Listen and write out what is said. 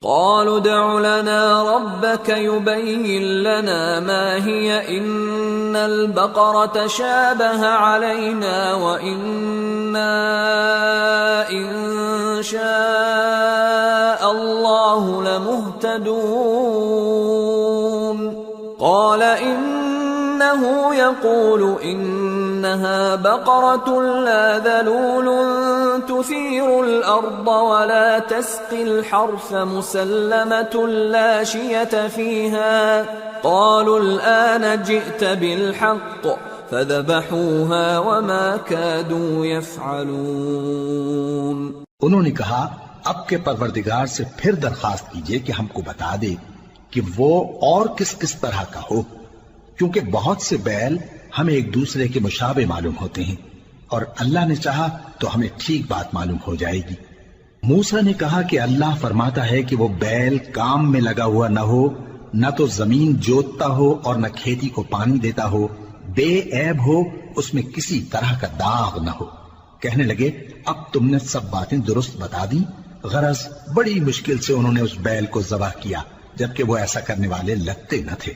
قالوا ادع لنا ربك يبين لنا ما هي إن البقرة شابه علينا وإنا إن شاء الله لمهتدون قال إنه يقول إنها بقرة لا ذلول تثير الأرض ولا تسقي الحرث مسلمة لا شية فيها قالوا الآن جئت بالحق فذبحوها وما كادوا يفعلون. انہوں نے کہا اب کے پروردگار سے پھر درخواست کیجئے کہ ہم کو بتا دے کہ وہ اور کس کس طرح کا ہو، کیونکہ بہت سے بیل ہمیں ایک دوسرے کے مشابہ معلوم ہوتے ہیں، اور اللہ نے چاہا تو ہمیں ٹھیک بات معلوم ہو جائے گی. موسیٰ نے کہا کہ اللہ فرماتا ہے کہ وہ بیل کام میں لگا ہوا نہ ہو، نہ تو زمین جوتتا ہو اور نہ کھیتی کو پانی دیتا ہو، بے عیب ہو، اس میں کسی طرح کا داغ نہ ہو. کہنے لگے اب تم نے سب باتیں درست بتا دی. غرض بڑی مشکل سے انہوں نے اس بیل کو ذبح کیا، جبکہ وہ ایسا کرنے والے لگتے نہ تھے.